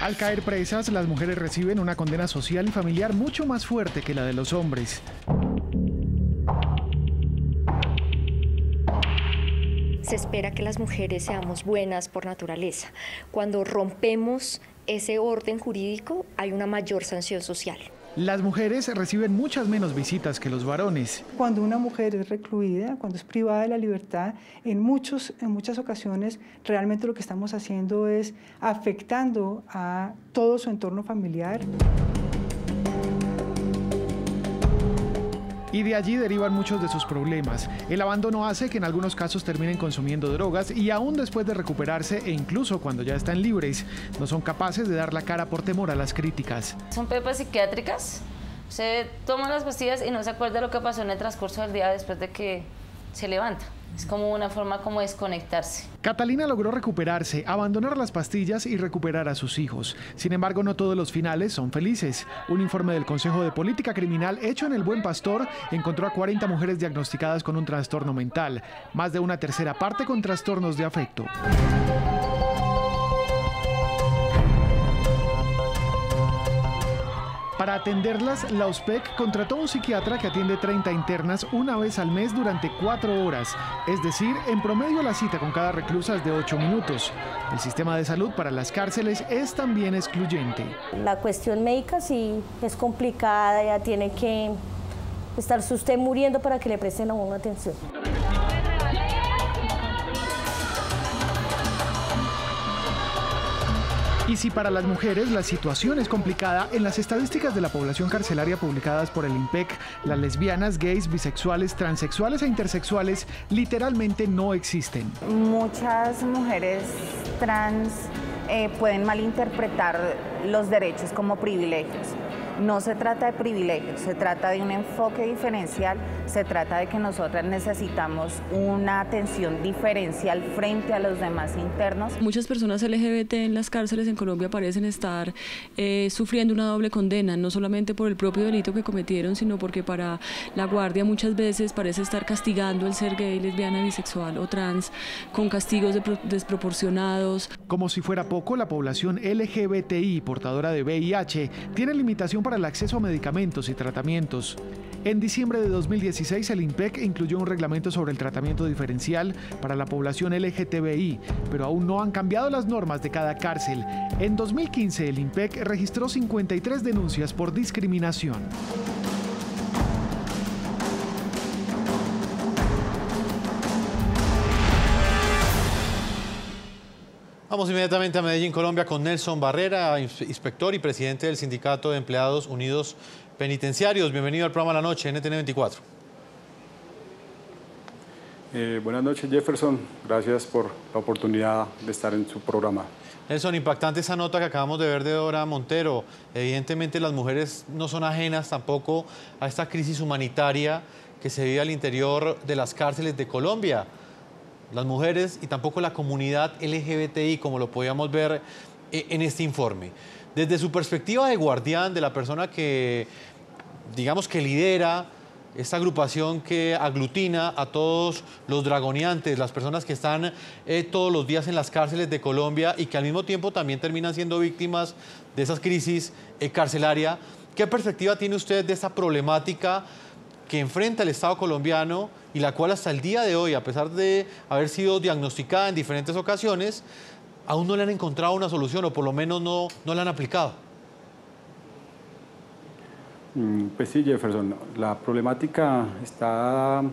Al caer presas, las mujeres reciben una condena social y familiar mucho más fuerte que la de los hombres. Se espera que las mujeres seamos buenas por naturaleza. Cuando rompemos ese orden jurídico, hay una mayor sanción social. Las mujeres reciben muchas menos visitas que los varones. Cuando una mujer es recluida, cuando es privada de la libertad, en muchas ocasiones realmente lo que estamos haciendo es afectando a todo su entorno familiar. Y de allí derivan muchos de sus problemas. El abandono hace que en algunos casos terminen consumiendo drogas y aún después de recuperarse e incluso cuando ya están libres, no son capaces de dar la cara por temor a las críticas. Son pepas psiquiátricas. Se toma las pastillas y no se acuerda lo que pasó en el transcurso del día después de que se levanta. Es como una forma como desconectarse. Catalina logró recuperarse, abandonar las pastillas y recuperar a sus hijos. Sin embargo, no todos los finales son felices. Un informe del Consejo de Política Criminal hecho en El Buen Pastor encontró a 40 mujeres diagnosticadas con un trastorno mental, más de una tercera parte con trastornos de afecto. Para atenderlas, la OSPEC contrató a un psiquiatra que atiende 30 internas una vez al mes durante 4 horas. Es decir, en promedio la cita con cada reclusa es de 8 minutos. El sistema de salud para las cárceles es también excluyente. La cuestión médica sí es complicada, ya tiene que estarse usted muriendo para que le presten a uno atención. Y si para las mujeres la situación es complicada, en las estadísticas de la población carcelaria publicadas por el INPEC, las lesbianas, gays, bisexuales, transexuales e intersexuales literalmente no existen. Muchas mujeres trans pueden malinterpretar los derechos como privilegios. No se trata de privilegios, se trata de un enfoque diferencial, se trata de que nosotras necesitamos una atención diferencial frente a los demás internos. Muchas personas LGBT en las cárceles en Colombia parecen estar sufriendo una doble condena, no solamente por el propio delito que cometieron, sino porque para la guardia muchas veces parece estar castigando el ser gay, lesbiana, bisexual o trans con castigos desproporcionados. Como si fuera poco, la población LGBTI portadora de VIH tiene limitación para el acceso a medicamentos y tratamientos. En diciembre de 2016, el INPEC incluyó un reglamento sobre el tratamiento diferencial para la población LGTBI, pero aún no han cambiado las normas de cada cárcel. En 2015, el INPEC registró 53 denuncias por discriminación. Vamos inmediatamente a Medellín, Colombia, con Nelson Barrera, inspector y presidente del Sindicato de Empleados Unidos Penitenciarios. Bienvenido al programa La Noche, NTN 24. Buenas noches, Jefferson. Gracias por la oportunidad de estar en su programa. Nelson, impactante esa nota que acabamos de ver de Dora Montero. Evidentemente las mujeres no son ajenas tampoco a esta crisis humanitaria que se vive al interior de las cárceles de Colombia. Las mujeres y tampoco la comunidad LGBTI, como lo podíamos ver en este informe. Desde su perspectiva de guardián, de la persona que, digamos, que lidera esta agrupación que aglutina a todos los dragoneantes, las personas que están todos los días en las cárceles de Colombia y que al mismo tiempo también terminan siendo víctimas de esas crisis carcelaria, ¿qué perspectiva tiene usted de esta problemática que enfrenta el Estado colombiano y la cual hasta el día de hoy, a pesar de haber sido diagnosticada en diferentes ocasiones, aún no le han encontrado una solución o por lo menos no la han aplicado? Pues sí, Jefferson, la problemática está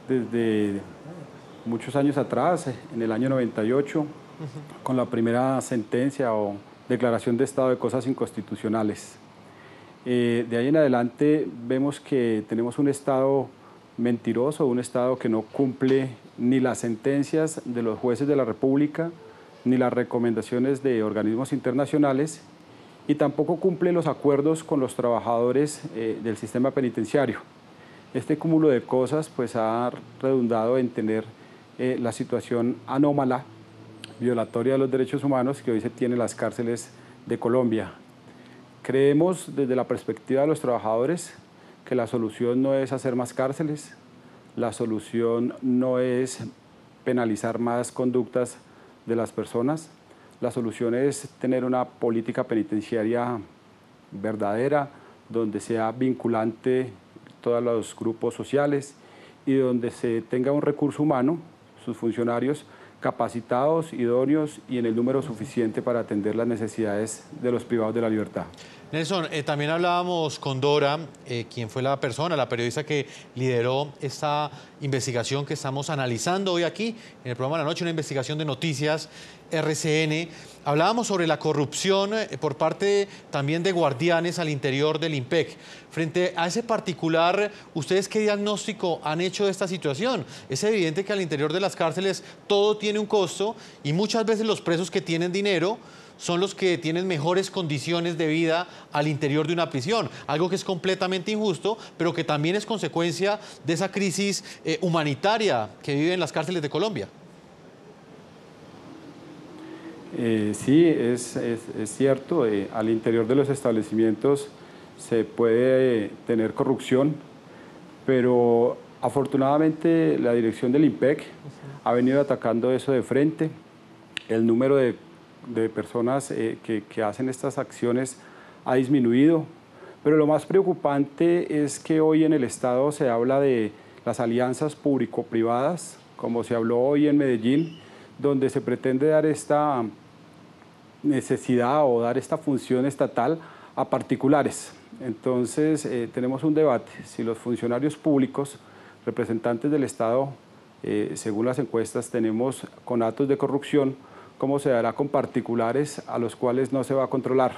desde muchos años atrás, en el año 98, con la primera sentencia o declaración de estado de cosas inconstitucionales. De ahí en adelante vemos que tenemos un Estado mentiroso, un Estado que no cumple ni las sentencias de los jueces de la República, ni las recomendaciones de organismos internacionales, y tampoco cumple los acuerdos con los trabajadores del sistema penitenciario. Este cúmulo de cosas pues, ha redundado en tener la situación anómala, violatoria de los derechos humanos que hoy se tiene en las cárceles de Colombia. Creemos desde la perspectiva de los trabajadores que la solución no es hacer más cárceles, la solución no es penalizar más conductas de las personas, La solución es tener una política penitenciaria verdadera, donde sea vinculante todos los grupos sociales y donde se tenga un recurso humano, sus funcionarios capacitados, idóneos y en el número suficiente para atender las necesidades de los privados de la libertad. Nelson, también hablábamos con Dora, quien fue la periodista que lideró esta investigación que estamos analizando hoy aquí en el programa de la noche, una investigación de Noticias RCN. Hablábamos sobre la corrupción por parte también de guardianes al interior del IMPEC. Frente a ese particular, ¿ustedes qué diagnóstico han hecho de esta situación? Es evidente que al interior de las cárceles todo tiene un costo y muchas veces los presos que tienen dinero son los que tienen mejores condiciones de vida al interior de una prisión, algo que es completamente injusto, pero que también es consecuencia de esa crisis humanitaria que viven las cárceles de Colombia. Sí, es cierto, al interior de los establecimientos se puede tener corrupción, pero afortunadamente la dirección del IMPEC ha venido atacando eso de frente. El número de personas que hacen estas acciones ha disminuido, pero lo más preocupante es que hoy en el Estado se habla de las alianzas público-privadas, como se habló hoy en Medellín, donde se pretende dar esta necesidad o dar esta función estatal a particulares. Entonces tenemos un debate, si los funcionarios públicos, representantes del Estado, según las encuestas tenemos conatos de corrupción, cómo se dará con particulares a los cuales no se va a controlar.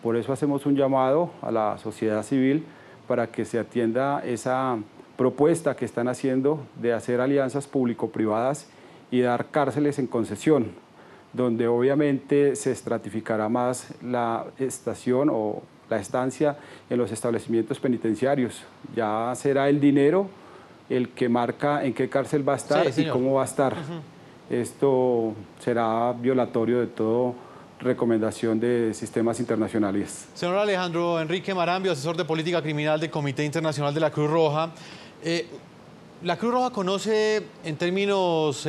Por eso hacemos un llamado a la sociedad civil para que se atienda esa propuesta que están haciendo de hacer alianzas público-privadas y dar cárceles en concesión, donde obviamente se estratificará más la estación o la estancia en los establecimientos penitenciarios. Ya será el dinero el que marca en qué cárcel va a estar y cómo va a estar. Esto será violatorio de toda recomendación de sistemas internacionales. Señor Alejandro Enrique Marambio, asesor de política criminal del Comité Internacional de la Cruz Roja. La Cruz Roja conoce en términos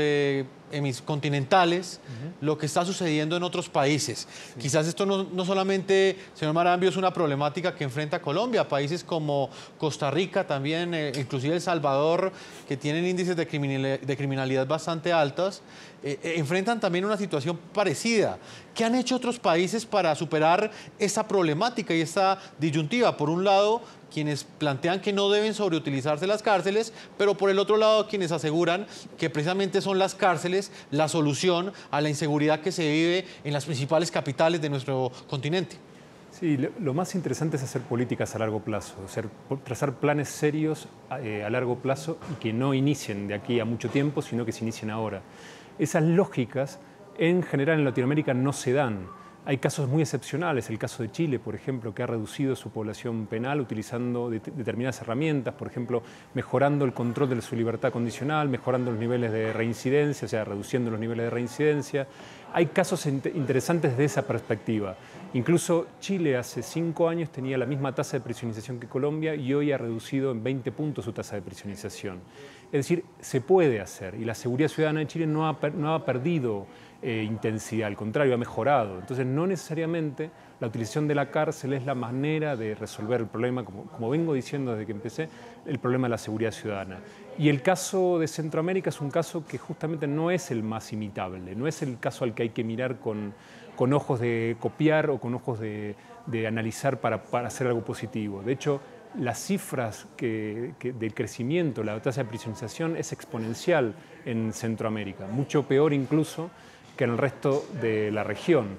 continentales lo que está sucediendo en otros países. Quizás esto no solamente, señor Marambio, es una problemática que enfrenta Colombia, países como Costa Rica también, inclusive El Salvador, que tienen índices de criminalidad bastante altos, enfrentan también una situación parecida. ¿Qué han hecho otros países para superar esta problemática y esta disyuntiva? Por un lado, quienes plantean que no deben sobreutilizarse las cárceles, pero por el otro lado quienes aseguran que precisamente son las cárceles la solución a la inseguridad que se vive en las principales capitales de nuestro continente. Sí, lo más interesante es hacer políticas a largo plazo, trazar planes serios a largo plazo y que no inicien de aquí a mucho tiempo, sino que se inicien ahora. Esas lógicas en general en Latinoamérica no se dan. Hay casos muy excepcionales, el caso de Chile, por ejemplo, que ha reducido su población penal utilizando determinadas herramientas, por ejemplo, mejorando el control de su libertad condicional, mejorando los niveles de reincidencia, o sea, reduciendo los niveles de reincidencia. Hay casos interesantes desde esa perspectiva. Incluso Chile hace 5 años tenía la misma tasa de prisionización que Colombia y hoy ha reducido en 20 puntos su tasa de prisionización. Es decir, se puede hacer y la seguridad ciudadana de Chile no ha perdido intensidad, al contrario, ha mejorado. Entonces, no necesariamente la utilización de la cárcel es la manera de resolver el problema, como vengo diciendo desde que empecé, el problema de la seguridad ciudadana. Y el caso de Centroamérica es un caso que justamente no es el más imitable, no es el caso al que hay que mirar con ojos de copiar o con ojos de analizar para hacer algo positivo. De hecho, las cifras del crecimiento, la tasa de prisionización es exponencial en Centroamérica, mucho peor incluso que en el resto de la región.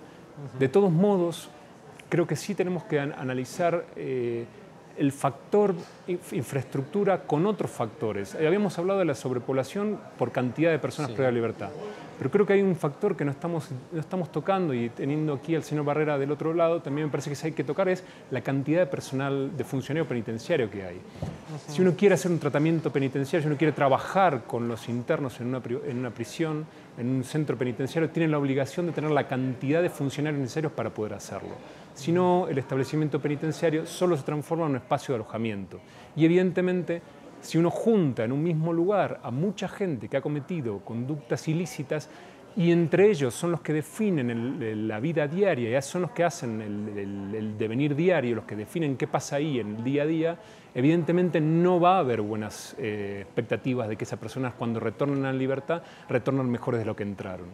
De todos modos, creo que sí tenemos que analizar el factor infraestructura con otros factores. Habíamos hablado de la sobrepoblación por cantidad de personas privadas de libertad, pero creo que hay un factor que no estamos tocando y teniendo aquí al señor Barrera del otro lado, también me parece que hay que tocar es la cantidad de personal, de funcionario penitenciario que hay. Si uno quiere hacer un tratamiento penitenciario, si uno quiere trabajar con los internos en una prisión, en un centro penitenciario, tiene la obligación de tener la cantidad de funcionarios necesarios para poder hacerlo. Si no, el establecimiento penitenciario solo se transforma en un espacio de alojamiento. Y evidentemente, si uno junta en un mismo lugar a mucha gente que ha cometido conductas ilícitas, Y entre ellos son los que definen la vida diaria, son los que hacen el devenir diario, los que definen qué pasa ahí en el día a día. Evidentemente no va a haber buenas expectativas de que esas personas cuando retornen a la libertad, retornan mejores de lo que entraron.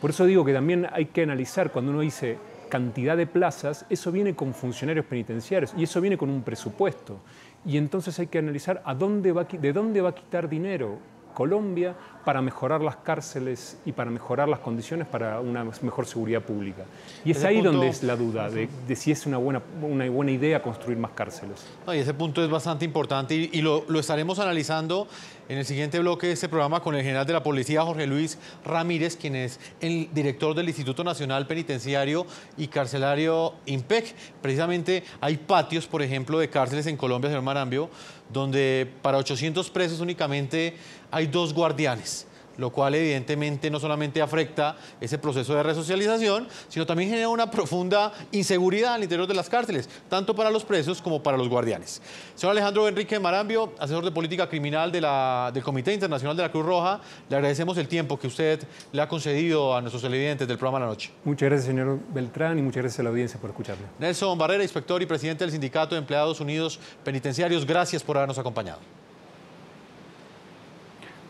Por eso digo que también hay que analizar, cuando uno dice cantidad de plazas, eso viene con funcionarios penitenciarios y eso viene con un presupuesto. Y entonces hay que analizar de dónde va a quitar dinero Colombia para mejorar las cárceles y para mejorar las condiciones para una mejor seguridad pública. Y es ahí donde es la duda de si es una buena idea construir más cárceles. Y ese punto es bastante importante y lo estaremos analizando en el siguiente bloque de este programa con el general de la policía, Jorge Luis Ramírez, quien es el director del Instituto Nacional Penitenciario y Carcelario INPEC. Precisamente hay patios, por ejemplo, de cárceles en Colombia, señor Marambio, donde para 800 presos únicamente hay 2 guardianes, lo cual evidentemente no solamente afecta ese proceso de resocialización, sino también genera una profunda inseguridad al interior de las cárceles, tanto para los presos como para los guardianes. Señor Alejandro Enrique Marambio, asesor de política criminal del Comité Internacional de la Cruz Roja, le agradecemos el tiempo que usted le ha concedido a nuestros televidentes del programa La Noche. Muchas gracias, señor Beltrán, y muchas gracias a la audiencia por escucharme. Nelson Barrera, inspector y presidente del Sindicato de Empleados Unidos Penitenciarios, gracias por habernos acompañado.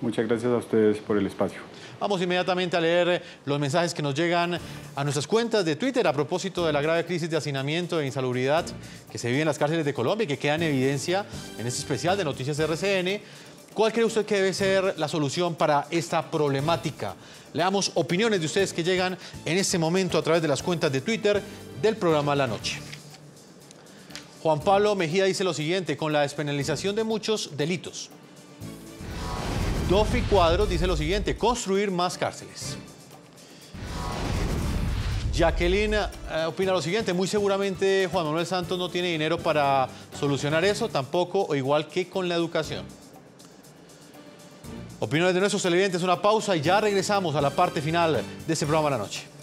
Muchas gracias a ustedes por el espacio. Vamos inmediatamente a leer los mensajes que nos llegan a nuestras cuentas de Twitter a propósito de la grave crisis de hacinamiento e insalubridad que se vive en las cárceles de Colombia y que queda en evidencia en este especial de Noticias RCN. ¿Cuál cree usted que debe ser la solución para esta problemática? Leamos opiniones de ustedes que llegan en este momento a través de las cuentas de Twitter del programa La Noche. Juan Pablo Mejía dice lo siguiente: con la despenalización de muchos delitos. Dofi Cuadros dice lo siguiente: construir más cárceles. Jacqueline opina lo siguiente: muy seguramente Juan Manuel Santos no tiene dinero para solucionar eso, tampoco o igual que con la educación. Opiniones de nuestros televidentes, una pausa y ya regresamos a la parte final de este programa La Noche.